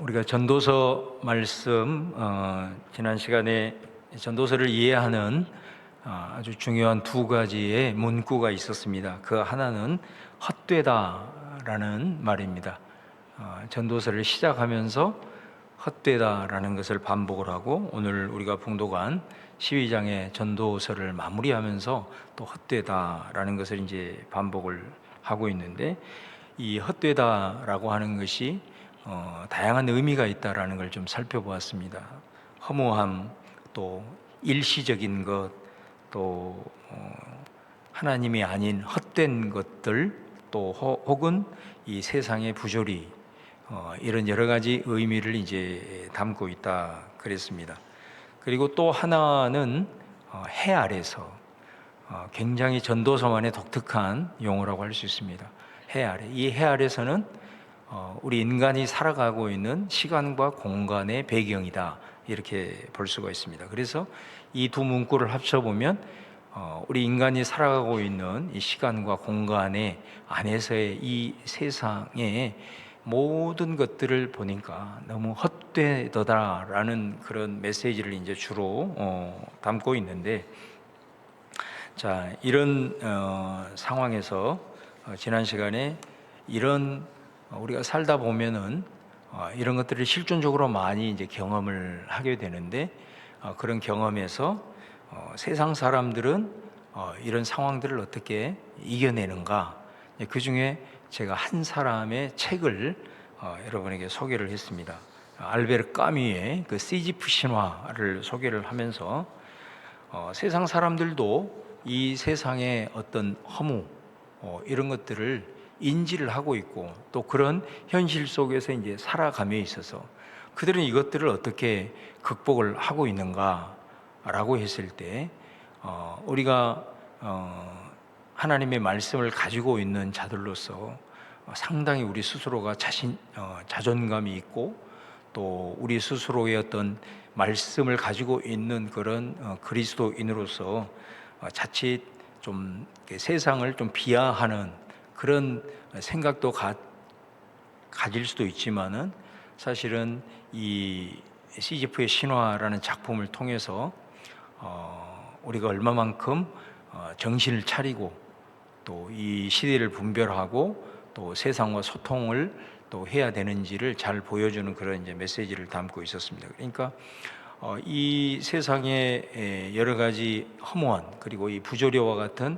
우리가 전도서 말씀 지난 시간에 전도서를 이해하는 아주 중요한 두 가지의 문구가 있었습니다. 그 하나는 헛되다라는 말입니다. 전도서를 시작하면서 헛되다라는 것을 반복을 하고, 오늘 우리가 봉독한 12장의 전도서를 마무리하면서 또 헛되다라는 것을 이제 반복을 하고 있는데, 이 헛되다라고 하는 것이 다양한 의미가 있다라는 걸 좀 살펴보았습니다. 허무함, 또 일시적인 것, 또 하나님이 아닌 헛된 것들, 또 혹은 이 세상의 부조리, 이런 여러 가지 의미를 이제 담고 있다 그랬습니다. 그리고 또 하나는 해 아래서, 굉장히 전도서만의 독특한 용어라고 할 수 있습니다. 해 아래. 이 해 아래서는 우리 인간이 살아가고 있는 시간과 공간의 배경이다, 이렇게 볼 수가 있습니다. 그래서 이 두 문구를 합쳐보면 우리 인간이 살아가고 있는 이 시간과 공간의 안에서의 이 세상의 모든 것들을 보니까 너무 헛되더라라는 그런 메시지를 이제 주로 담고 있는데, 자, 이런 상황에서 지난 시간에 이런 우리가 살다 보면은 이런 것들을 실존적으로 많이 이제 경험을 하게 되는데, 그런 경험에서 세상 사람들은 이런 상황들을 어떻게 이겨내는가, 그 중에 제가 한 사람의 책을 여러분에게 소개를 했습니다. 알베르 까뮈의 그 시지프 신화를 소개를 하면서 세상 사람들도 이 세상의 어떤 허무, 이런 것들을 인지를 하고 있고, 또 그런 현실 속에서 이제 살아감에 있어서 그들은 이것들을 어떻게 극복을 하고 있는가라고 했을 때, 우리가 하나님의 말씀을 가지고 있는 자들로서 상당히 우리 스스로가 자존감이 있고, 또 우리 스스로의 어떤 말씀을 가지고 있는 그런 그리스도인으로서 자칫 좀 세상을 좀 비하하는 그런 생각도 가질 수도 있지만은, 사실은 이 시지프의 신화라는 작품을 통해서 우리가 얼마만큼 정신을 차리고 또 이 시대를 분별하고 또 세상과 소통을 또 해야 되는지를 잘 보여주는 그런 이제 메시지를 담고 있었습니다. 그러니까 이 세상의 여러 가지 허무한, 그리고 이 부조리와 같은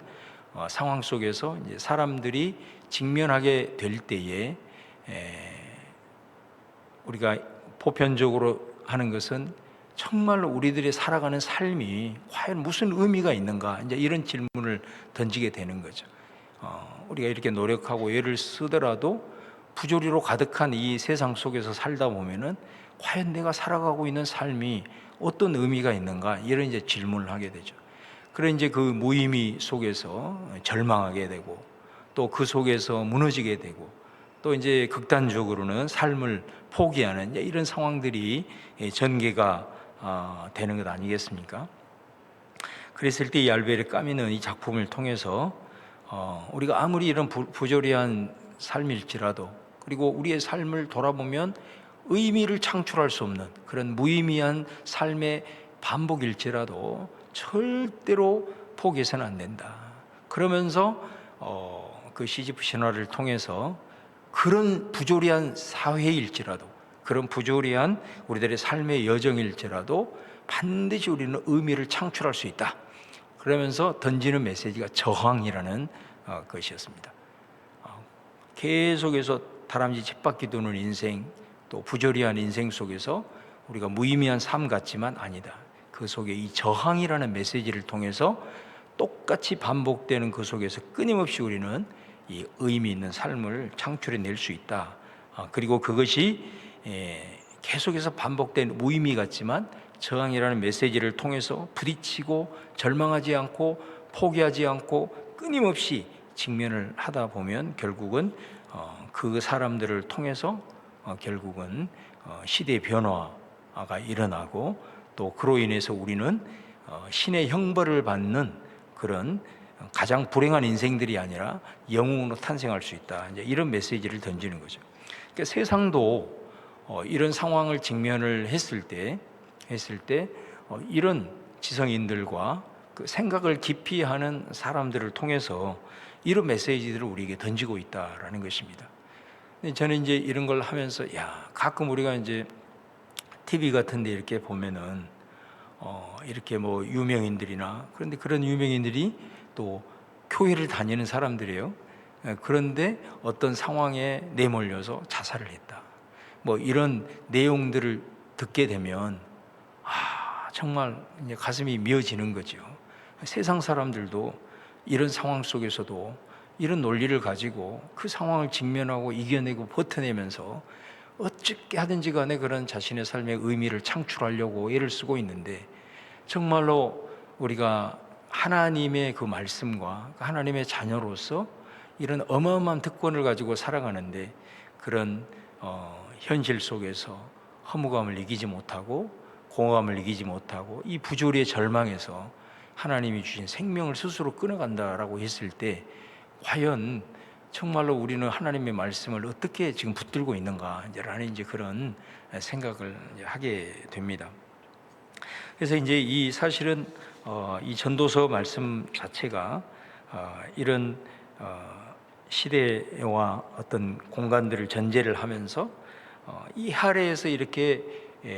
상황 속에서 이제 사람들이 직면하게 될 때에 우리가 보편적으로 하는 것은 정말로 우리들이 살아가는 삶이 과연 무슨 의미가 있는가, 이제 이런 질문을 던지게 되는 거죠. 우리가 이렇게 노력하고 애를 쓰더라도 부조리로 가득한 이 세상 속에서 살다 보면은 과연 내가 살아가고 있는 삶이 어떤 의미가 있는가, 이런 이제 질문을 하게 되죠. 그래 이제 그 무의미 속에서 절망하게 되고, 또 그 속에서 무너지게 되고, 또 이제 극단적으로는 삶을 포기하는 이런 상황들이 전개가 되는 것 아니겠습니까? 그랬을 때 이 알베르 까뮈는 이 작품을 통해서 우리가 아무리 이런 부조리한 삶일지라도, 그리고 우리의 삶을 돌아보면 의미를 창출할 수 없는 그런 무의미한 삶의 반복일지라도 절대로 포기해서는 안 된다. 그러면서 그 시지프 신화를 통해서 그런 부조리한 사회일지라도, 그런 부조리한 우리들의 삶의 여정일지라도 반드시 우리는 의미를 창출할 수 있다. 그러면서 던지는 메시지가 저항이라는 것이었습니다. 계속해서 다람쥐 쳇바퀴 도는 인생, 또 부조리한 인생 속에서 우리가 무의미한 삶 같지만 아니다. 그 속에 이 저항이라는 메시지를 통해서 똑같이 반복되는 그 속에서 끊임없이 우리는 이 의미 있는 삶을 창출해낼 수 있다. 그리고 그것이 계속해서 반복된 무의미 같지만 저항이라는 메시지를 통해서 부딪히고 절망하지 않고 포기하지 않고 끊임없이 직면을 하다 보면 결국은 그 사람들을 통해서 결국은 시대의 변화가 일어나고, 또 그로 인해서 우리는 신의 형벌을 받는 그런 가장 불행한 인생들이 아니라 영웅으로 탄생할 수 있다. 이제 이런 메시지를 던지는 거죠. 그러니까 세상도 이런 상황을 직면을 했을 때 이런 지성인들과 그 생각을 깊이 하는 사람들을 통해서 이런 메시지들을 우리에게 던지고 있다라는 것입니다. 근데 저는 이제 이런 걸 하면서 가끔 우리가 이제 TV 같은 데 이렇게 보면은 이렇게 뭐 유명인들이나 그런데 그런 유명인들이 또 교회를 다니는 사람들이에요. 그런데 어떤 상황에 내몰려서 자살을 했다. 뭐 이런 내용들을 듣게 되면 정말 이제 가슴이 미어지는 거죠. 세상 사람들도 이런 상황 속에서도 이런 논리를 가지고 그 상황을 직면하고 이겨내고 버텨내면서 어떻게 하든지 간에 그런 자신의 삶의 의미를 창출하려고 애를 쓰고 있는데, 정말로 우리가 하나님의 그 말씀과 하나님의 자녀로서 이런 어마어마한 특권을 가지고 살아가는데 그런 현실 속에서 허무감을 이기지 못하고 공허감을 이기지 못하고 이 부조리의 절망에서 하나님이 주신 생명을 스스로 끊어간다라고 했을 때, 과연 정말로 우리는 하나님의 말씀을 어떻게 지금 붙들고 있는가라는 이제 그런 생각을 하게 됩니다. 그래서 이제 이 사실은 이 전도서 말씀 자체가 이런 시대와 어떤 공간들을 전제를 하면서 이 아래에서 이렇게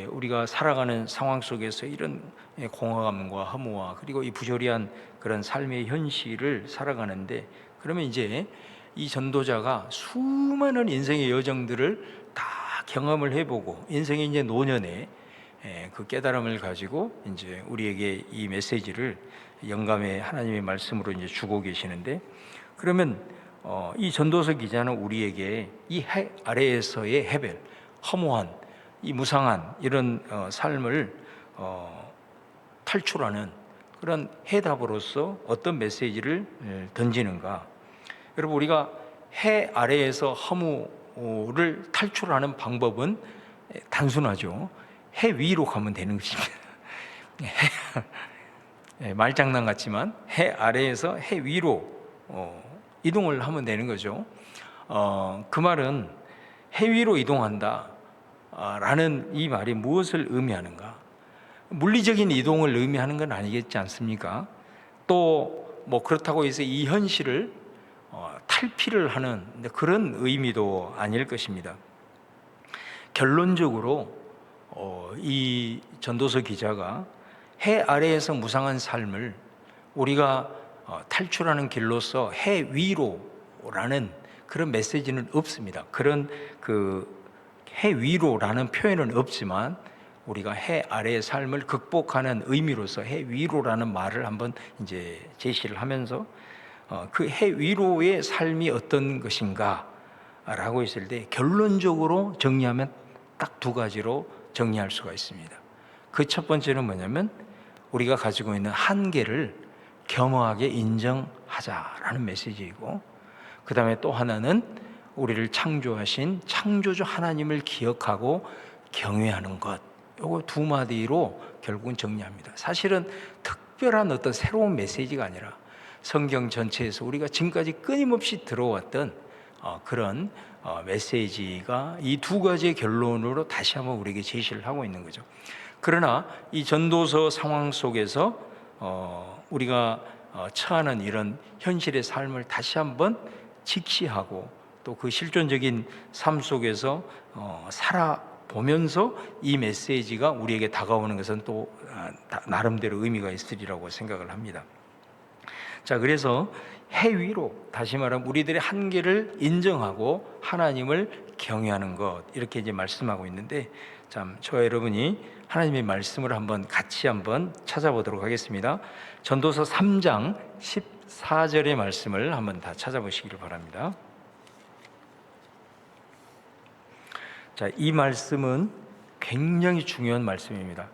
우리가 살아가는 상황 속에서 이런 공허감과 허무와 그리고 이 부조리한 그런 삶의 현실을 살아가는데, 그러면 이제 이 전도자가 수많은 인생의 여정들을 다 경험을 해보고 인생의 이제 노년에 그 깨달음을 가지고 이제 우리에게 이 메시지를 영감의 하나님의 말씀으로 이제 주고 계시는데, 그러면 이 전도서 기자는 우리에게 이 해 아래에서의 해별, 허무한 이 무상한 이런 삶을 탈출하는 그런 해답으로서 어떤 메시지를 던지는가? 여러분, 우리가 해 아래에서 허무를 탈출하는 방법은 단순하죠. 해 위로 가면 되는 것입니다. 말장난 같지만 해 아래에서 해 위로 이동을 하면 되는 거죠. 그 말은 해 위로 이동한다 라는 이 말이 무엇을 의미하는가? 물리적인 이동을 의미하는 건 아니겠지 않습니까? 또 뭐 그렇다고 해서 이 현실을 탈피를 하는 그런 의미도 아닐 것입니다. 결론적으로 이 전도서 기자가 해 아래에서 무상한 삶을 우리가 탈출하는 길로서 해 위로라는 그런 메시지는 없습니다. 그런 그 해 위로라는 표현은 없지만 우리가 해 아래의 삶을 극복하는 의미로서 해 위로라는 말을 한번 이제 제시를 하면서 그 해 위로의 삶이 어떤 것인가라고 했을 때 결론적으로 정리하면 딱 두 가지로 정리할 수가 있습니다. 그 첫 번째는 뭐냐면 우리가 가지고 있는 한계를 겸허하게 인정하자라는 메시지이고, 그 다음에 또 하나는 우리를 창조하신 창조주 하나님을 기억하고 경외하는 것. 요거 두 마디로 결국은 정리합니다. 사실은 특별한 어떤 새로운 메시지가 아니라 성경 전체에서 우리가 지금까지 끊임없이 들어왔던 그런 메시지가 이 두 가지의 결론으로 다시 한번 우리에게 제시를 하고 있는 거죠. 그러나 이 전도서 상황 속에서 우리가 처하는 이런 현실의 삶을 다시 한번 직시하고 또 그 실존적인 삶 속에서 살아보면서 이 메시지가 우리에게 다가오는 것은 또 나름대로 의미가 있으리라고 생각을 합니다. 자, 그래서 해 위로, 다시 말하면 우리들의 한계를 인정하고 하나님을 경외하는 것, 이렇게 이제 말씀하고 있는데, 참 저와 여러분이 하나님의 말씀을 한번 같이 한번 찾아보도록 하겠습니다. 전도서 3장 14절의 말씀을 한번 다 찾아보시기를 바랍니다. 자, 이 말씀은 굉장히 중요한 말씀입니다.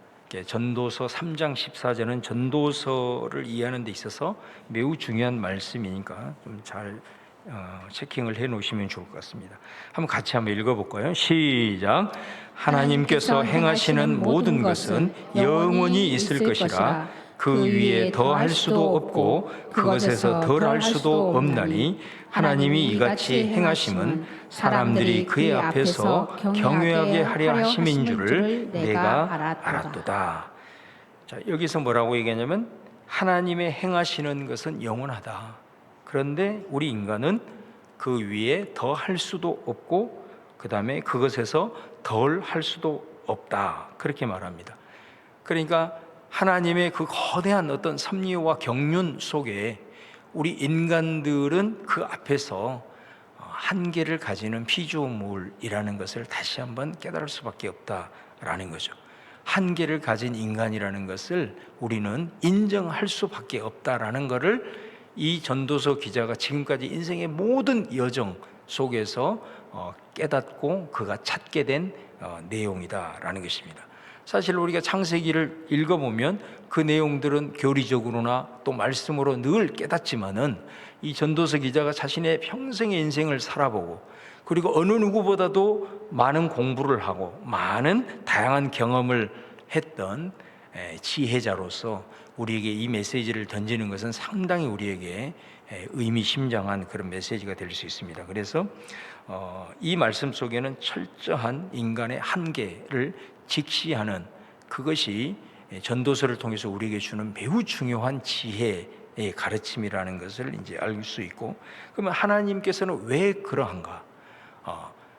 전도서 3장 14절은 전도서를 이해하는 데 있어서 매우 중요한 말씀이니까 좀 잘 체킹을 해 놓으시면 좋을 것 같습니다. 한번 같이 한번 읽어볼까요? 시작. 하나님께서 행하시는 모든 것은 영원히 있을 것이라 그 위에 더할 수도 없고 그것에서 덜할 수도 없나니 하나님이 이같이 행하심은 사람들이 그의 앞에서 경외하게 하려 하심인 줄을 내가 알았도다. 자, 여기서 뭐라고 얘기하냐면 하나님의 행하시는 것은 영원하다. 그런데 우리 인간은 그 위에 더할 수도 없고 그 다음에 그것에서 덜 할 수도 없다. 그렇게 말합니다. 그러니까 하나님의 그 거대한 어떤 섭리와 경륜 속에 우리 인간들은 그 앞에서 한계를 가지는 피조물이라는 것을 다시 한번 깨달을 수밖에 없다라는 거죠. 한계를 가진 인간이라는 것을 우리는 인정할 수밖에 없다라는 것을 이 전도서 기자가 지금까지 인생의 모든 여정 속에서 깨닫고 그가 찾게 된 내용이다라는 것입니다. 사실 우리가 창세기를 읽어보면 그 내용들은 교리적으로나 또 말씀으로 늘 깨닫지만은 이 전도서 기자가 자신의 평생의 인생을 살아보고 그리고 어느 누구보다도 많은 공부를 하고 많은 다양한 경험을 했던 지혜자로서 우리에게 이 메시지를 던지는 것은 상당히 우리에게 의미심장한 그런 메시지가 될 수 있습니다. 그래서 이 말씀 속에는 철저한 인간의 한계를 직시하는 그것이 전도서를 통해서 우리에게 주는 매우 중요한 지혜의 가르침이라는 것을 이제 알 수 있고, 그러면 하나님께서는 왜 그러한가?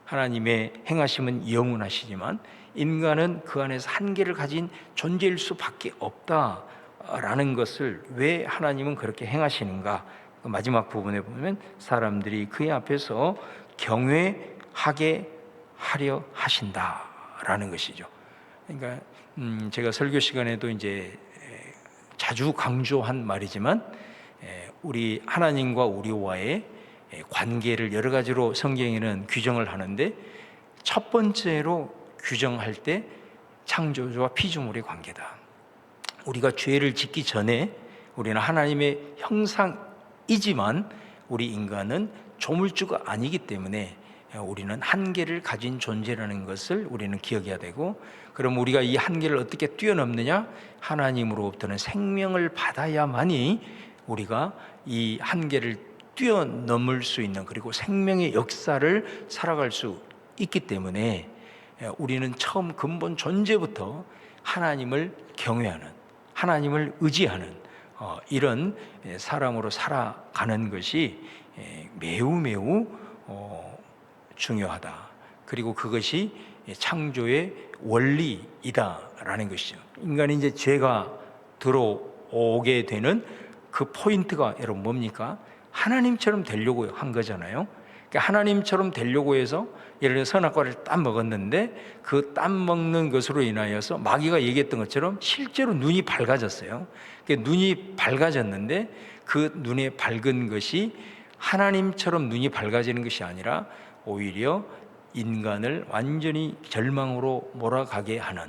하나님의 행하심은 영원하시지만 인간은 그 안에서 한계를 가진 존재일 수밖에 없다라는 것을 왜 하나님은 그렇게 행하시는가? 마지막 부분에 보면 사람들이 그의 앞에서 경외하게 하려 하신다라는 것이죠. 그러니까 제가 설교 시간에도 이제 자주 강조한 말이지만 우리 하나님과 우리와의 관계를 여러 가지로 성경에는 규정을 하는데 첫 번째로 규정할 때 창조주와 피조물의 관계다. 우리가 죄를 짓기 전에 우리는 하나님의 형상이지만 우리 인간은 조물주가 아니기 때문에 우리는 한계를 가진 존재라는 것을 우리는 기억해야 되고, 그럼 우리가 이 한계를 어떻게 뛰어넘느냐? 하나님으로부터는 생명을 받아야만이 우리가 이 한계를 뛰어넘을 수 있는, 그리고 생명의 역사를 살아갈 수 있기 때문에 우리는 처음 근본 존재부터 하나님을 경외하는, 하나님을 의지하는 이런 사람으로 살아가는 것이 매우 중요하다. 그리고 그것이 창조의 원리이다라는 것이죠. 인간이 이제 죄가 들어오게 되는 그 포인트가 여러분 뭡니까? 하나님처럼 되려고 한 거잖아요. 그러니까 하나님처럼 되려고 해서 예를 들어 선악과를 딱 먹었는데 그 딱 먹는 것으로 인하여서 마귀가 얘기했던 것처럼 실제로 눈이 밝아졌어요. 그러니까 눈이 밝아졌는데 그 눈에 밝은 것이 하나님처럼 눈이 밝아지는 것이 아니라 오히려 인간을 완전히 절망으로 몰아가게 하는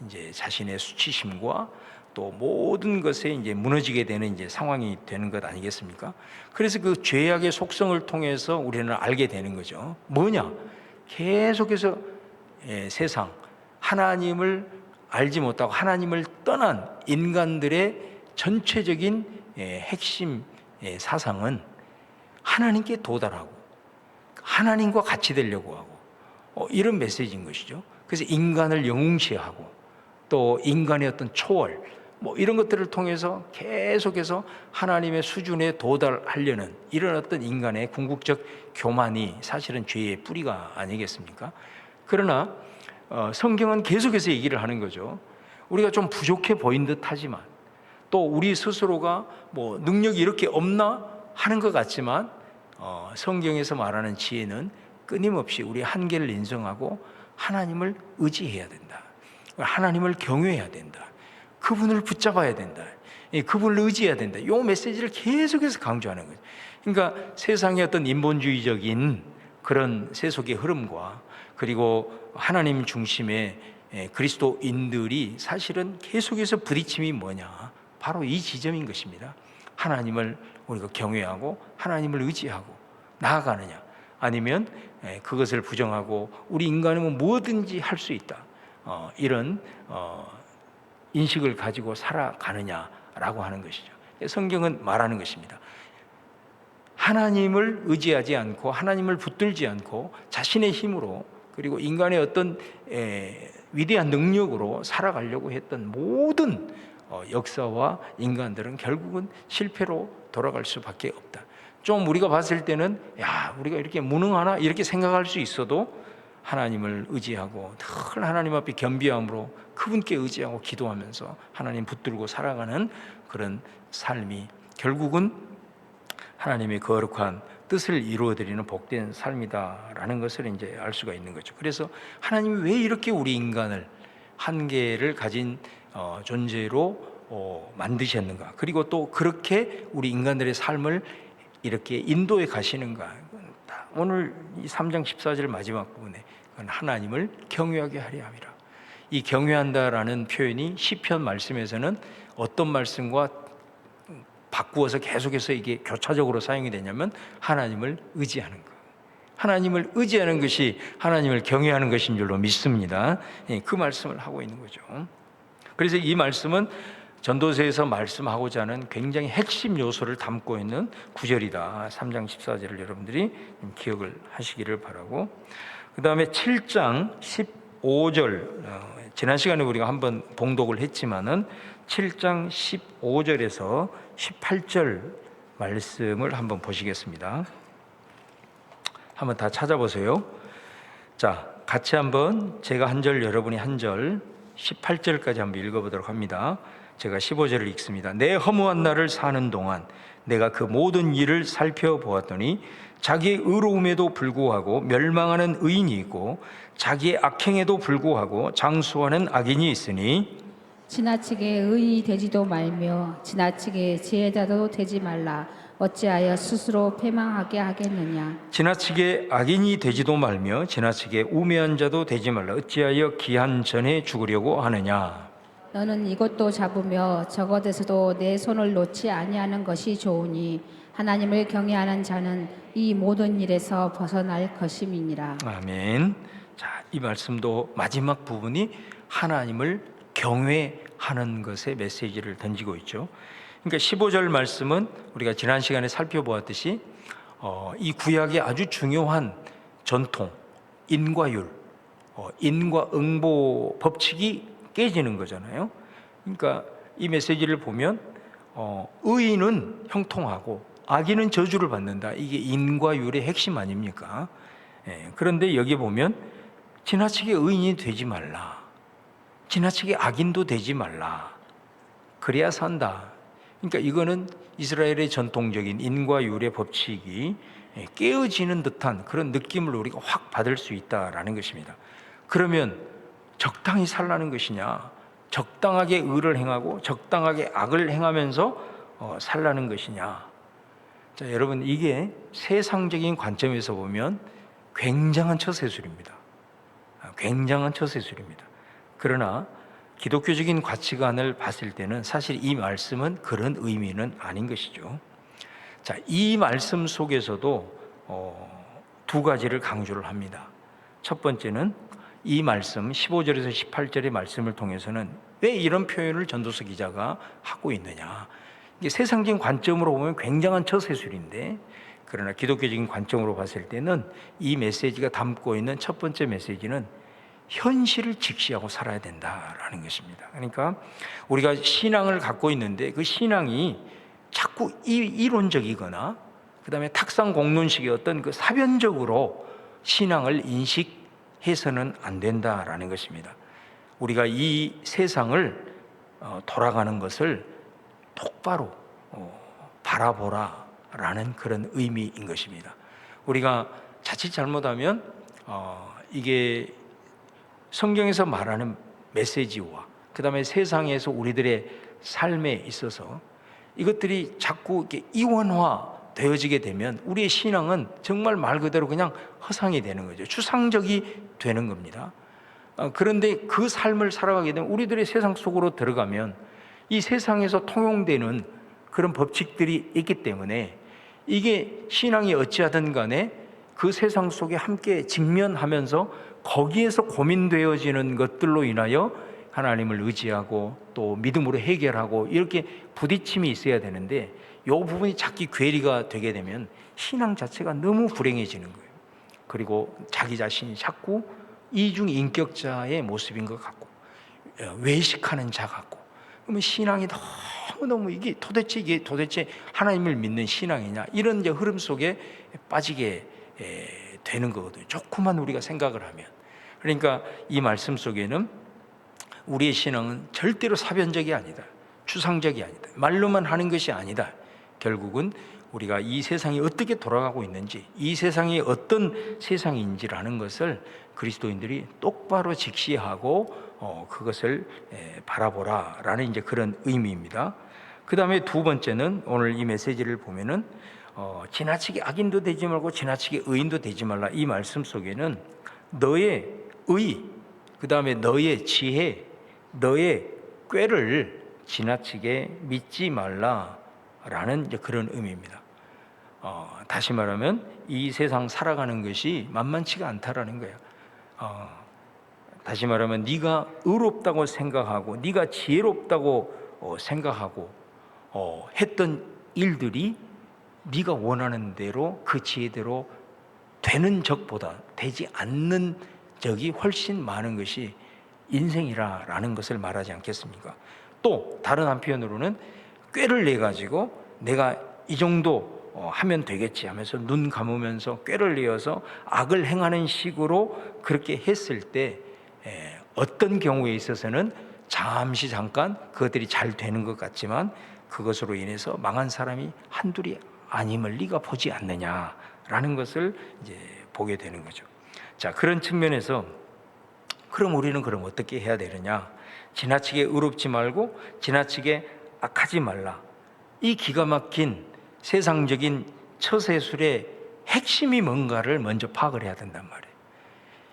이제 자신의 수치심과 또 모든 것에 이제 무너지게 되는 이제 상황이 되는 것 아니겠습니까? 그래서 그 죄악의 속성을 통해서 우리는 알게 되는 거죠. 뭐냐? 계속해서 세상, 하나님을 알지 못하고 하나님을 떠난 인간들의 전체적인 핵심 사상은 하나님께 도달하고 하나님과 같이 되려고 하고 이런 메시지인 것이죠. 그래서 인간을 영웅시하고 또 인간의 어떤 초월 이런 것들을 통해서 계속해서 하나님의 수준에 도달하려는 이런 어떤 인간의 궁극적 교만이 사실은 죄의 뿌리가 아니겠습니까? 그러나 성경은 계속해서 얘기를 하는 거죠. 우리가 좀 부족해 보인 듯 하지만 또 우리 스스로가 능력이 이렇게 없나 하는 것 같지만 성경에서 말하는 지혜는 끊임없이 우리 한계를 인정하고 하나님을 의지해야 된다. 하나님을 경외해야 된다. 그분을 붙잡아야 된다. 그분을 의지해야 된다. 이 메시지를 계속해서 강조하는 거죠. 그러니까 세상의 어떤 인본주의적인 그런 세속의 흐름과 그리고 하나님 중심의 그리스도인들이 사실은 계속해서 부딪힘이 뭐냐? 바로 이 지점인 것입니다. 하나님을 우리가 경외하고 하나님을 의지하고 나아가느냐, 아니면 그것을 부정하고 우리 인간은 뭐든지 할 수 있다, 이런 인식을 가지고 살아가느냐 라고 하는 것이죠. 성경은 말하는 것입니다. 하나님을 의지하지 않고 하나님을 붙들지 않고 자신의 힘으로 그리고 인간의 어떤 위대한 능력으로 살아가려고 했던 모든 역사와 인간들은 결국은 실패로 돌아갈 수밖에 없다. 좀 우리가 봤을 때는 우리가 이렇게 무능하나 이렇게 생각할 수 있어도 하나님을 의지하고 늘 하나님 앞에 겸비함으로 그분께 의지하고 기도하면서 하나님 붙들고 살아가는 그런 삶이 결국은 하나님의 거룩한 뜻을 이루어드리는 복된 삶이다라는 것을 이제 알 수가 있는 거죠. 그래서 하나님이 왜 이렇게 우리 인간을 한계를 가진 존재로 만드셨는가, 그리고 또 그렇게 우리 인간들의 삶을 이렇게 인도해 가시는가. 오늘 이 3장 14절 마지막 부분에 하나님을 경외하게 하려 함이라. 이 경외한다라는 표현이 시편 말씀에서는 어떤 말씀과 바꾸어서 계속해서 이게 교차적으로 사용이 되냐면 하나님을 의지하는 것. 하나님을 의지하는 것이 하나님을 경외하는 것인 줄로 믿습니다. 그 말씀을 하고 있는 거죠. 그래서 이 말씀은 전도서에서 말씀하고자 하는 굉장히 핵심 요소를 담고 있는 구절이다. 3장 14절을 여러분들이 기억을 하시기를 바라고, 그 다음에 7장 15절 지난 시간에 우리가 한번 봉독을 했지만은 7장 15절에서 18절 말씀을 한번 보시겠습니다. 한번 다 찾아보세요. 자, 같이 한번 제가 한 절 여러분이 한 절 18절까지 한번 읽어보도록 합니다. 제가 15절을 읽습니다. 내 허무한 날을 사는 동안 내가 그 모든 일을 살펴보았더니 자기의 의로움에도 불구하고 멸망하는 의인이 있고 자기의 악행에도 불구하고 장수하는 악인이 있으니 지나치게 의인이 되지도 말며 지나치게 지혜자도 되지 말라. 어찌하여 스스로 패망하게 하겠느냐. 지나치게 악인이 되지도 말며 지나치게 우매한 자도 되지 말라. 어찌하여 기한 전에 죽으려고 하느냐. 너는 이것도 잡으며 저것에서도 내 손을 놓지 아니하는 것이 좋으니 하나님을 경외하는 자는 이 모든 일에서 벗어날 것임이니라. 아멘. 자, 이 말씀도 마지막 부분이 하나님을 경외하는 것의 메시지를 던지고 있죠. 그러니까 15절 말씀은 우리가 지난 시간에 살펴보았듯이 이 구약의 아주 중요한 전통, 인과율, 인과응보 법칙이 깨지는 거잖아요. 그러니까 이 메시지를 보면 의인은 형통하고 악인은 저주를 받는다. 이게 인과율의 핵심 아닙니까? 그런데 여기 보면 지나치게 의인이 되지 말라. 지나치게 악인도 되지 말라. 그래야 산다. 그러니까 이거는 이스라엘의 전통적인 인과율의 법칙이 깨어지는 듯한 그런 느낌을 우리가 확 받을 수 있다라는 것입니다. 그러면 적당히 살라는 것이냐, 적당하게 의를 행하고 적당하게 악을 행하면서 살라는 것이냐. 자, 여러분, 이게 세상적인 관점에서 보면 굉장한 처세술입니다. 굉장한 처세술입니다. 그러나 기독교적인 가치관을 봤을 때는 사실 이 말씀은 그런 의미는 아닌 것이죠. 자, 이 말씀 속에서도 두 가지를 강조를 합니다. 첫 번째는 이 말씀 15절에서 18절의 말씀을 통해서는 왜 이런 표현을 전도서 기자가 하고 있느냐. 이게 세상적인 관점으로 보면 굉장한 처세술인데, 그러나 기독교적인 관점으로 봤을 때는 이 메시지가 담고 있는 첫 번째 메시지는 현실을 직시하고 살아야 된다라는 것입니다. 그러니까 우리가 신앙을 갖고 있는데 그 신앙이 자꾸 이론적이거나 그다음에 탁상공론식의 어떤 그 사변적으로 신앙을 인식해서는 안 된다라는 것입니다. 우리가 이 세상을 돌아가는 것을 똑바로 바라보라라는 그런 의미인 것입니다. 우리가 자칫 잘못하면 이게 성경에서 말하는 메시지와 그 다음에 세상에서 우리들의 삶에 있어서 이것들이 자꾸 이렇게 이원화되어지게 되면 우리의 신앙은 정말 말 그대로 그냥 허상이 되는 거죠. 추상적이 되는 겁니다. 그런데 그 삶을 살아가게 되면 우리들의 세상 속으로 들어가면 이 세상에서 통용되는 그런 법칙들이 있기 때문에 이게 신앙이 어찌하든 간에 그 세상 속에 함께 직면하면서 거기에서 고민되어지는 것들로 인하여 하나님을 의지하고 또 믿음으로 해결하고 이렇게 부딪힘이 있어야 되는데 이 부분이 자꾸 괴리가 되게 되면 신앙 자체가 너무 불행해지는 거예요. 그리고 자기 자신이 자꾸 이중인격자의 모습인 것 같고 외식하는 자 같고, 그러면 신앙이 너무너무 이게 도대체 하나님을 믿는 신앙이냐, 이런 이제 흐름 속에 빠지게 되는 거거든요. 조금만 우리가 생각을 하면. 그러니까 이 말씀 속에는 우리의 신앙은 절대로 사변적이 아니다, 추상적이 아니다, 말로만 하는 것이 아니다. 결국은 우리가 이 세상이 어떻게 돌아가고 있는지, 이 세상이 어떤 세상인지라는 것을 그리스도인들이 똑바로 직시하고 그것을 바라보라라는 이제 그런 의미입니다. 그 다음에 두 번째는 오늘 이 메시지를 보면은 지나치게 악인도 되지 말고 지나치게 의인도 되지 말라. 이 말씀 속에는 너의 의, 그 다음에 너의 지혜, 너의 꾀를 지나치게 믿지 말라라는 이제 그런 의미입니다. 다시 말하면 이 세상 살아가는 것이 만만치가 않다라는 거예요. 다시 말하면 네가 의롭다고 생각하고 네가 지혜롭다고 생각하고 했던 일들이 네가 원하는 대로 그 지혜대로 되는 적보다 되지 않는 적이 훨씬 많은 것이 인생이라는 것을 말하지 않겠습니까? 또 다른 한편으로는 꾀를 내 가지고 내가 이 정도 하면 되겠지 하면서 눈 감으면서 꾀를 내어서 악을 행하는 식으로 그렇게 했을 때 어떤 경우에 있어서는 잠깐 그것들이 잘 되는 것 같지만 그것으로 인해서 망한 사람이 한둘이 아님을 네가 보지 않느냐라는 것을 이제 보게 되는 거죠. 자, 그런 측면에서 그럼 우리는 어떻게 해야 되느냐? 지나치게 의롭지 말고 지나치게 악하지 말라. 이 기가 막힌 세상적인 처세술의 핵심이 뭔가를 먼저 파악을 해야 된단 말이에요.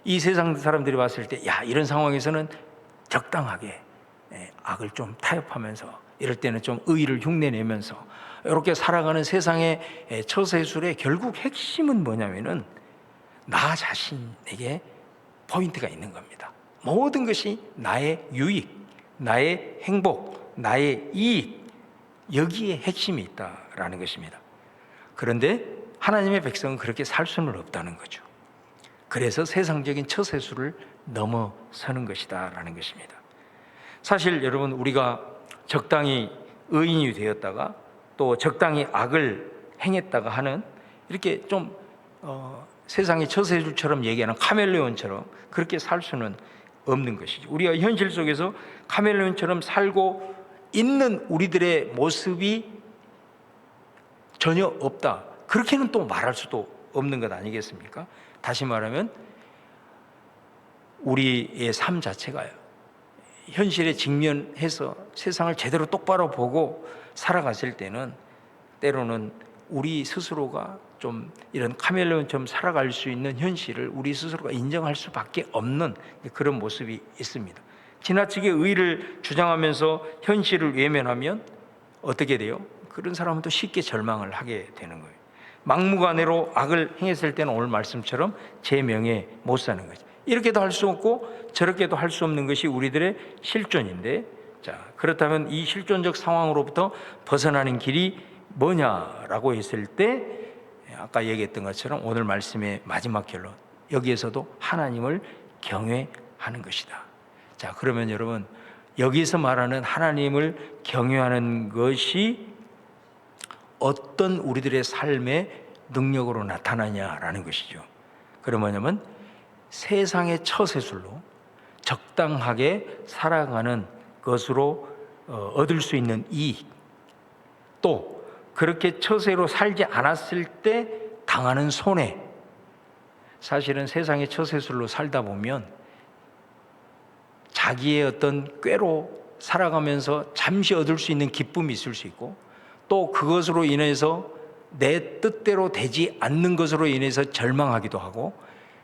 이 세상 사람들이 봤을 때 이런 상황에서는 적당하게 악을 좀 타협하면서, 이럴 때는 좀 의의를 흉내내면서 이렇게 살아가는 세상의 처세술의 결국 핵심은 뭐냐면은 나 자신에게 포인트가 있는 겁니다. 모든 것이 나의 유익, 나의 행복, 나의 이익, 여기에 핵심이 있다라는 것입니다. 그런데 하나님의 백성은 그렇게 살 수는 없다는 거죠. 그래서 세상적인 처세술을 넘어서는 것이다라는 것입니다. 사실 여러분, 우리가 적당히 의인이 되었다가 또 적당히 악을 행했다가 하는 이렇게 좀 세상의 처세술처럼 얘기하는 카멜레온처럼 그렇게 살 수는 없는 것이죠. 우리가 현실 속에서 카멜레온처럼 살고 있는 우리들의 모습이 전혀 없다, 그렇게는 또 말할 수도 없는 것 아니겠습니까? 다시 말하면 우리의 삶 자체가 현실에 직면해서 세상을 제대로 똑바로 보고 살아갔을 때는 때로는 우리 스스로가 좀 이런 카멜레온처럼 살아갈 수 있는 현실을 우리 스스로가 인정할 수밖에 없는 그런 모습이 있습니다. 지나치게 의를 주장하면서 현실을 외면하면 어떻게 돼요? 그런 사람은 또 쉽게 절망을 하게 되는 거예요. 막무가내로 악을 행했을 때는 오늘 말씀처럼 제 명예 못 사는 거죠. 이렇게도 할 수 없고 저렇게도 할 수 없는 것이 우리들의 실존인데, 자, 그렇다면 이 실존적 상황으로부터 벗어나는 길이 뭐냐라고 했을 때 아까 얘기했던 것처럼 오늘 말씀의 마지막 결론, 여기에서도 하나님을 경외하는 것이다. 자, 그러면 여러분, 여기서 말하는 하나님을 경외하는 것이 어떤 우리들의 삶의 능력으로 나타나냐라는 것이죠. 그럼 뭐냐면 세상의 처세술로 적당하게 살아가는 것으로 얻을 수 있는 이익, 또 그렇게 처세로 살지 않았을 때 당하는 손해. 사실은 세상의 처세술로 살다 보면 자기의 어떤 꾀로 살아가면서 잠시 얻을 수 있는 기쁨이 있을 수 있고, 또 그것으로 인해서 내 뜻대로 되지 않는 것으로 인해서 절망하기도 하고,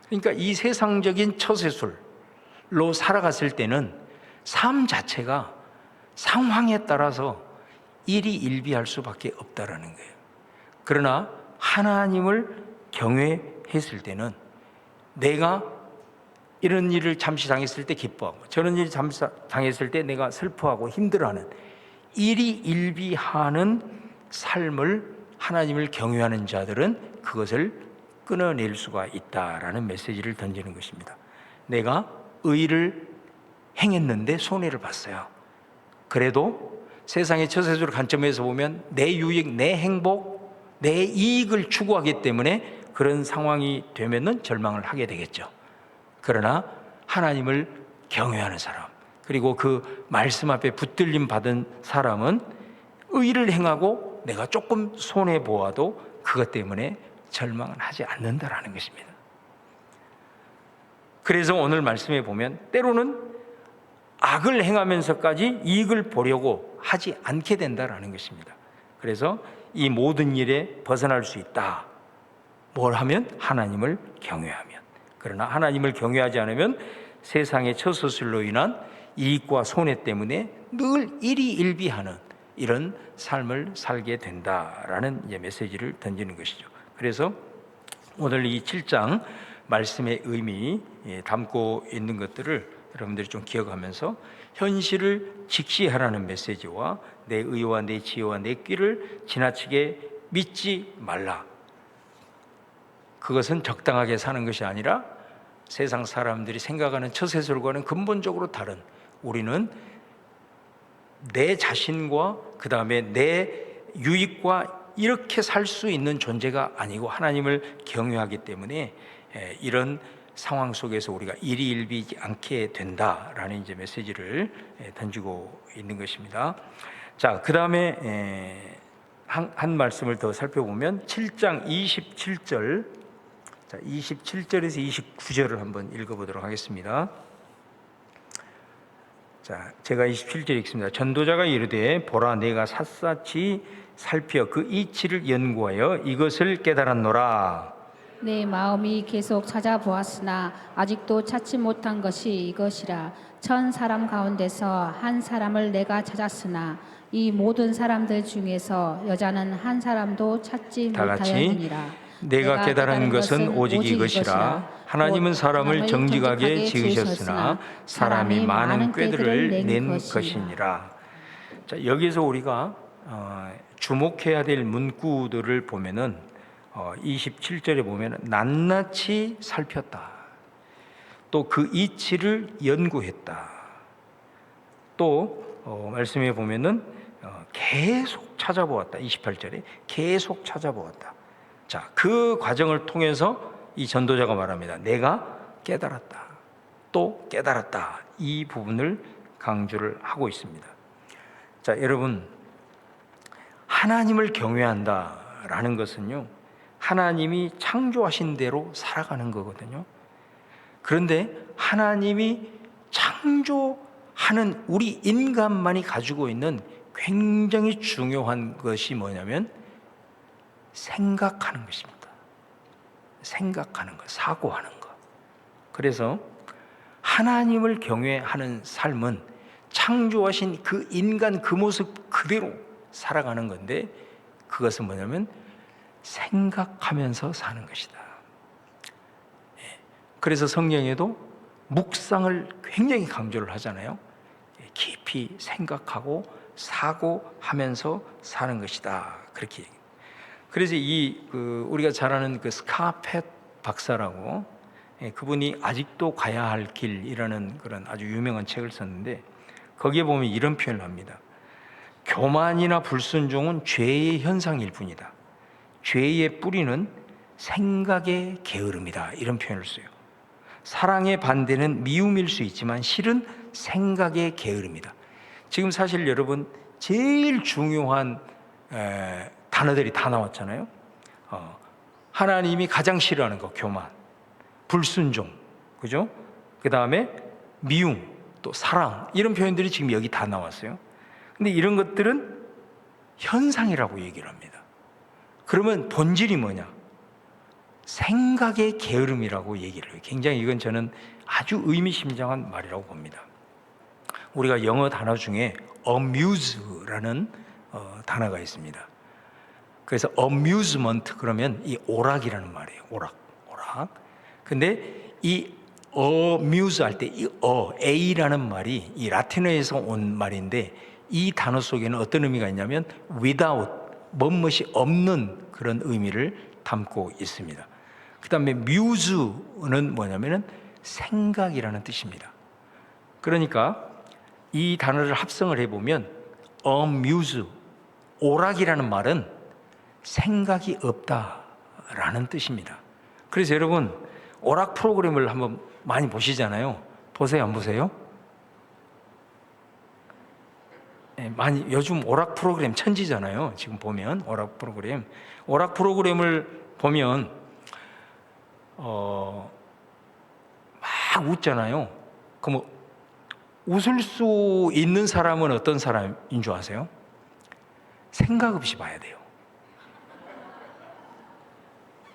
그러니까 이 세상적인 처세술로 살아갔을 때는 삶 자체가 상황에 따라서 일희일비할 수밖에 없다라는 거예요. 그러나 하나님을 경외했을 때는 내가 이런 일을 잠시 당했을 때 기뻐하고 저런 일을 잠시 당했을 때 내가 슬퍼하고 힘들어하는 일희일비하는 삶을 하나님을 경외하는 자들은 그것을 끊어낼 수가 있다라는 메시지를 던지는 것입니다. 내가 의를 행했는데 손해를 봤어요. 그래도 세상의 처세술 관점에서 보면 내 유익, 내 행복, 내 이익을 추구하기 때문에 그런 상황이 되면은 절망을 하게 되겠죠. 그러나 하나님을 경외하는 사람, 그리고 그 말씀 앞에 붙들림 받은 사람은 의를 행하고 내가 조금 손해 보아도 그것 때문에 절망은 하지 않는다라는 것입니다. 그래서 오늘 말씀에 보면 때로는 악을 행하면서까지 이익을 보려고 하지 않게 된다라는 것입니다. 그래서 이 모든 일에 벗어날 수 있다. 뭘 하면? 하나님을 경외하면. 그러나 하나님을 경외하지 않으면 세상의 처소술로 인한 이익과 손해 때문에 늘 일희일비하는 이런 삶을 살게 된다라는 이제 메시지를 던지는 것이죠. 그래서 오늘 이 7장 말씀의 의미 담고 있는 것들을 여러분들이 좀 기억하면서 현실을 직시하라는 메시지와 내 의와 내 지혜와 내 끼를 지나치게 믿지 말라. 그것은 적당하게 사는 것이 아니라 세상 사람들이 생각하는 처세술과는 근본적으로 다른, 우리는 내 자신과 그 다음에 내 유익과 이렇게 살 수 있는 존재가 아니고 하나님을 경외하기 때문에 이런 상황 속에서 우리가 일희일비지 않게 된다라는 이제 메시지를 던지고 있는 것입니다. 자, 그 다음에 한 말씀을 더 살펴보면 7장 27절, 자, 27절에서 29절을 한번 읽어보도록 하겠습니다. 자, 제가 27절 읽습니다. 전도자가 이르되 보라 내가 샅샅이 살펴 그 이치를 연구하여 이것을 깨달았노라. 내 마음이 계속 찾아보았으나 아직도 찾지 못한 것이 이것이라. 천 사람 가운데서 한 사람을 내가 찾았으나 이 모든 사람들 중에서 여자는 한 사람도 찾지 다 같이 못하였느니라. 내가 깨달은 것은 오직 이것이라. 하나님은 사람을 정직하게 지으셨으나 사람이 많은 꾀들을 낸 것이니라. 자, 여기서 우리가 주목해야 될 문구들을 보면은 27절에 보면 낱낱이 살폈다. 또 그 이치를 연구했다. 또 말씀에 보면은 계속 찾아보았다. 28절에 계속 찾아보았다. 자, 그 과정을 통해서 이 전도자가 말합니다. 내가 깨달았다. 또 깨달았다. 이 부분을 강조를 하고 있습니다. 자, 여러분, 하나님을 경외한다라는 것은요, 하나님이 창조하신 대로 살아가는 거거든요. 그런데 하나님이 창조하는 우리 인간만이 가지고 있는 굉장히 중요한 것이 뭐냐면 생각하는 것입니다. 생각하는 것, 사고하는 것. 그래서 하나님을 경외하는 삶은 창조하신 그 인간 그 모습 그대로 살아가는 건데, 그것은 뭐냐면 생각하면서 사는 것이다. 그래서 성경에도 묵상을 굉장히 강조를 하잖아요. 깊이 생각하고 사고하면서 사는 것이다. 그렇게. 그래서 우리가 잘 아는 그 스카펫 박사라고, 그분이 아직도 가야 할 길이라는 그런 아주 유명한 책을 썼는데, 거기에 보면 이런 표현을 합니다. 교만이나 불순종은 죄의 현상일 뿐이다. 죄의 뿌리는 생각의 게으름이다. 이런 표현을 써요. 사랑의 반대는 미움일 수 있지만 실은 생각의 게으름이다. 지금 사실 여러분 제일 중요한 단어들이 다 나왔잖아요. 하나님이 가장 싫어하는 거 교만, 불순종, 그죠? 그 다음에 미움, 또 사랑, 이런 표현들이 지금 여기 다 나왔어요. 근데 이런 것들은 현상이라고 얘기를 합니다. 그러면 본질이 뭐냐? 생각의 게으름이라고 얘기를 해요. 굉장히 이건 저는 아주 의미심장한 말이라고 봅니다. 우리가 영어 단어 중에 amuse라는 단어가 있습니다. 그래서 amusement 그러면 이 오락이라는 말이에요. 오락. 근데 이 amuse 할 때 이 a라는 말이 이 라틴어에서 온 말인데 이 단어 속에는 어떤 의미가 있냐면 without, 뭐뭇이 없는 그런 의미를 담고 있습니다. 그 다음에 muse는 뭐냐면은 생각이라는 뜻입니다. 그러니까 이 단어를 합성을 해보면 amuse, 오락이라는 말은 생각이 없다라는 뜻입니다. 그래서 여러분 오락 프로그램을 한번 많이 보시잖아요. 보세요, 안 보세요? 네, 많이 요즘 오락 프로그램 천지잖아요. 지금 보면 오락 프로그램을 보면 막 웃잖아요. 그럼 웃을 수 있는 사람은 어떤 사람인 줄 아세요? 생각 없이 봐야 돼요.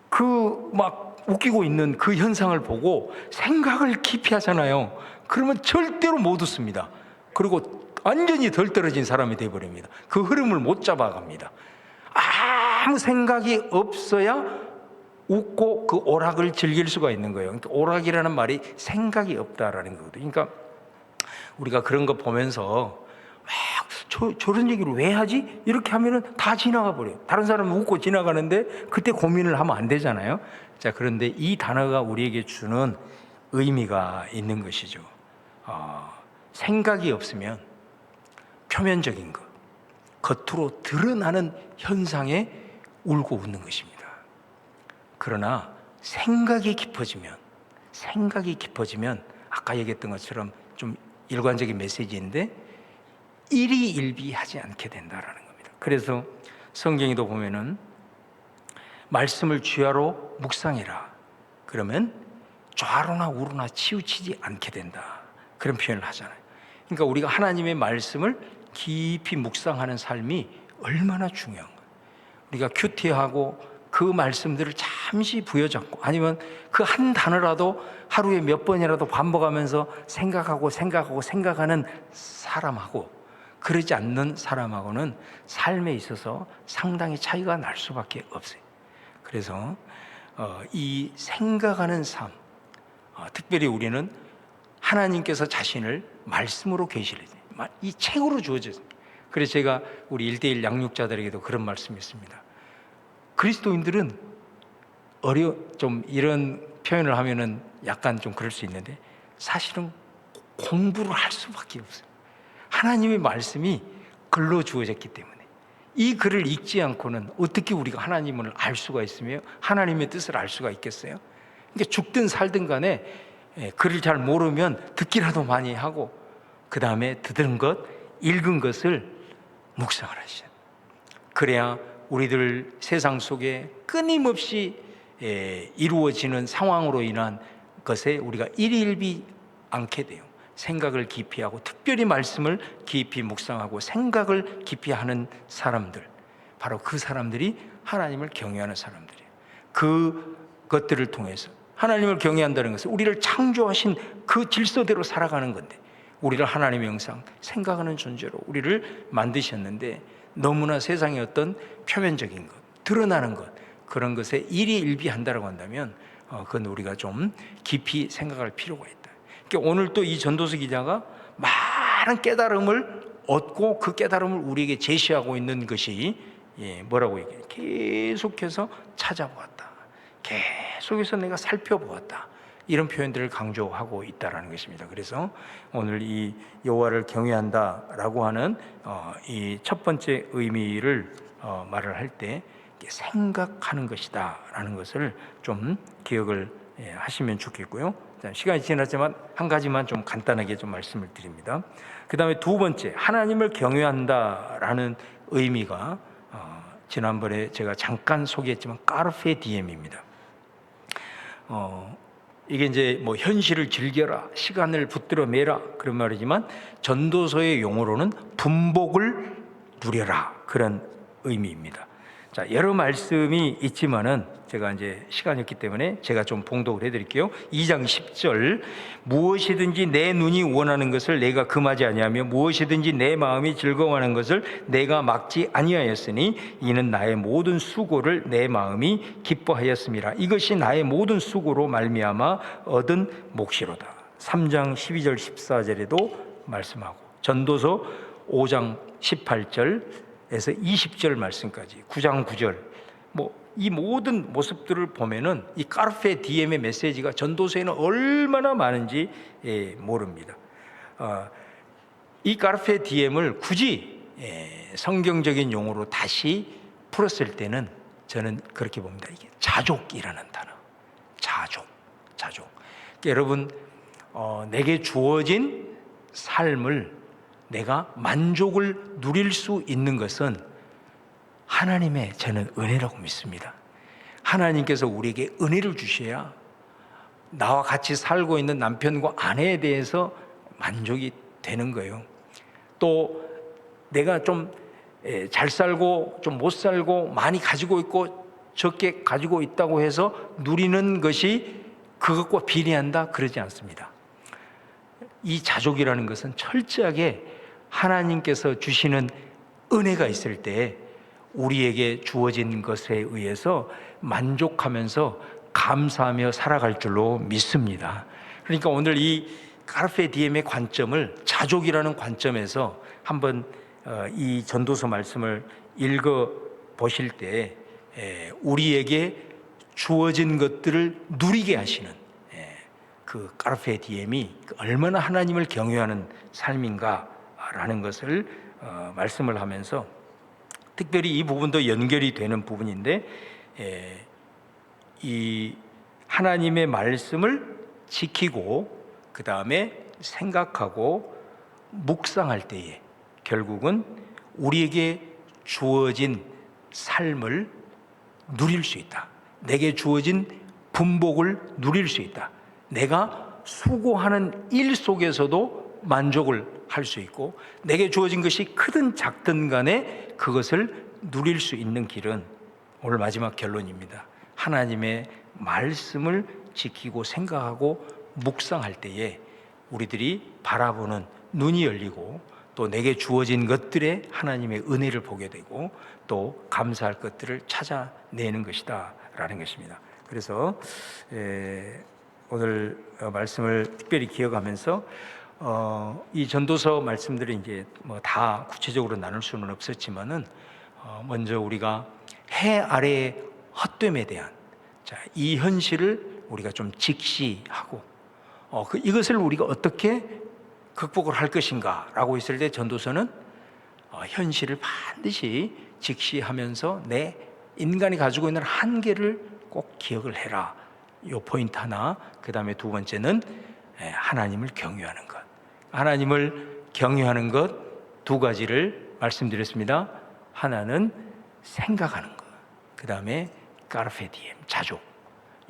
그 막 웃기고 있는 그 현상을 보고 생각을 깊이 하잖아요. 그러면 절대로 못 웃습니다. 그리고 완전히 덜 떨어진 사람이 되어버립니다. 그 흐름을 못 잡아갑니다. 아무 생각이 없어야 웃고 그 오락을 즐길 수가 있는 거예요. 그러니까 오락이라는 말이 생각이 없다라는 거거든요. 그러니까 우리가 그런 거 보면서 저런 얘기를 왜 하지? 이렇게 하면은 다 지나가 버려요. 다른 사람은 웃고 지나가는데 그때 고민을 하면 안 되잖아요. 자, 그런데 이 단어가 우리에게 주는 의미가 있는 것이죠. 생각이 없으면 표면적인 것, 겉으로 드러나는 현상에 울고 웃는 것입니다. 그러나 생각이 깊어지면 아까 얘기했던 것처럼 좀 일관적인 메시지인데 일희일비하지 않게 된다라는 겁니다. 그래서 성경에도 보면은 말씀을 주야로 묵상해라. 그러면 좌로나 우로나 치우치지 않게 된다. 그런 표현을 하잖아요. 그러니까 우리가 하나님의 말씀을 깊이 묵상하는 삶이 얼마나 중요한 거예요. 우리가 큐티하고 그 말씀들을 잠시 부여잡고 아니면 그 한 단어라도 하루에 몇 번이라도 반복하면서 생각하는 사람하고 그러지 않는 사람하고는 삶에 있어서 상당히 차이가 날 수밖에 없어요. 그래서 이 생각하는 삶, 특별히 우리는 하나님께서 자신을 말씀으로 계시를 이 책으로 주어졌습니다. 그래서 제가 우리 1:1 양육자들에게도 그런 말씀이 있습니다. 그리스도인들은 좀 이런 표현을 하면은 약간 좀 그럴 수 있는데 사실은 공부를 할 수밖에 없어요. 하나님의 말씀이 글로 주어졌기 때문에 이 글을 읽지 않고는 어떻게 우리가 하나님을 알 수가 있으며 하나님의 뜻을 알 수가 있겠어요? 그러니까 죽든 살든 간에 글을 잘 모르면 듣기라도 많이 하고 그 다음에 들은 것, 읽은 것을 묵상을 하시죠. 그래야 우리들 세상 속에 끊임없이 이루어지는 상황으로 인한 것에 우리가 일희일비 않게 돼요. 생각을 깊이 하고 특별히 말씀을 깊이 묵상하고 생각을 깊이 하는 사람들, 바로 그 사람들이 하나님을 경외하는 사람들이에요. 그것들을 통해서 하나님을 경외한다는 것은 우리를 창조하신 그 질서대로 살아가는 건데 우리를 하나님의 형상, 생각하는 존재로 우리를 만드셨는데 너무나 세상의 어떤 표면적인 것, 드러나는 것, 그런 것에 일희일비한다고 한다면 그건 우리가 좀 깊이 생각할 필요가 있다. 그러니까 오늘 또 이 전도서 기자가 많은 깨달음을 얻고 그 깨달음을 우리에게 제시하고 있는 것이 뭐라고 얘기해요? 계속해서 찾아보았다. 계속해서 내가 살펴보았다. 이런 표현들을 강조하고 있다라는 것입니다. 그래서 오늘 이 여호와를 경외한다라고 하는 이 첫 번째 의미를 말을 할 때 생각하는 것이다라는 것을 좀 기억을 하시면 좋겠고요. 시간이 지났지만 한 가지만 좀 간단하게 좀 말씀을 드립니다. 그 다음에 두 번째, 하나님을 경외한다라는 의미가 지난번에 제가 잠깐 소개했지만 까르페 디엠입니다. 이게 이제 뭐 현실을 즐겨라, 시간을 붙들어 매라 그런 말이지만 전도서의 용어로는 분복을 누려라 그런 의미입니다. 자, 여러 말씀이 있지만은 제가 이제 시간이 없기 때문에 제가 좀 봉독을 해드릴게요. 2장 10절, 무엇이든지 내 눈이 원하는 것을 내가 금하지 아니하며 무엇이든지 내 마음이 즐거워하는 것을 내가 막지 아니하였으니 이는 나의 모든 수고를 내 마음이 기뻐하였음이라. 이것이 나의 모든 수고로 말미암아 얻은 몫이로다. 3장 12절 14절에도 말씀하고, 전도서 5장 18절에서 20절 말씀까지 9장 9절, 이 모든 모습들을 보면은 이 카르페 디엠의 메시지가 전도서에는 얼마나 많은지 모릅니다. 이 카르페 디엠을 굳이 성경적인 용어로 다시 풀었을 때는 저는 그렇게 봅니다. 이게 자족이라는 단어, 자족. 그러니까 여러분, 내게 주어진 삶을 내가 만족을 누릴 수 있는 것은 하나님의 저는 은혜라고 믿습니다. 하나님께서 우리에게 은혜를 주셔야 나와 같이 살고 있는 남편과 아내에 대해서 만족이 되는 거예요. 또 내가 좀 잘 살고 좀 못 살고 많이 가지고 있고 적게 가지고 있다고 해서 누리는 것이 그것과 비례한다, 그러지 않습니다. 이 자족이라는 것은 철저하게 하나님께서 주시는 은혜가 있을 때 우리에게 주어진 것에 의해서 만족하면서 감사하며 살아갈 줄로 믿습니다. 그러니까 오늘 이 카르페 디엠의 관점을 자족이라는 관점에서 한번 이 전도서 말씀을 읽어 보실 때 우리에게 주어진 것들을 누리게 하시는 그 카르페 디엠이 얼마나 하나님을 경외하는 삶인가라는 것을 말씀을 하면서, 특별히 이 부분도 연결이 되는 부분인데, 이 하나님의 말씀을 지키고 그 다음에 생각하고 묵상할 때에 결국은 우리에게 주어진 삶을 누릴 수 있다. 내게 주어진 분복을 누릴 수 있다. 내가 수고하는 일 속에서도 만족을 할 수 있고, 내게 주어진 것이 크든 작든 간에 그것을 누릴 수 있는 길은 오늘 마지막 결론입니다. 하나님의 말씀을 지키고 생각하고 묵상할 때에 우리들이 바라보는 눈이 열리고 또 내게 주어진 것들에 하나님의 은혜를 보게 되고 또 감사할 것들을 찾아내는 것이다 라는 것입니다. 그래서 오늘 말씀을 특별히 기억하면서 이 전도서 말씀들이 이제 다 구체적으로 나눌 수는 없었지만은 먼저 우리가 해 아래의 헛됨에 대한 이 현실을 우리가 좀 직시하고 이것을 우리가 어떻게 극복을 할 것인가라고 했을 때 전도서는 현실을 반드시 직시하면서 내 인간이 가지고 있는 한계를 꼭 기억을 해라. 이 포인트 하나. 그 다음에 두 번째는 하나님을 경외하는 것. 하나님을 경외하는 것 두 가지를 말씀드렸습니다. 하나는 생각하는 것. 그 다음에 카르페 디엠, 자족.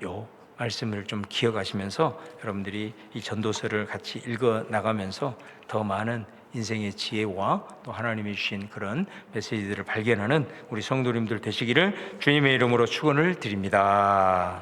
요 말씀을 좀 기억하시면서 여러분들이 이 전도서를 같이 읽어 나가면서 더 많은 인생의 지혜와 또 하나님이 주신 그런 메시지들을 발견하는 우리 성도님들 되시기를 주님의 이름으로 축원을 드립니다.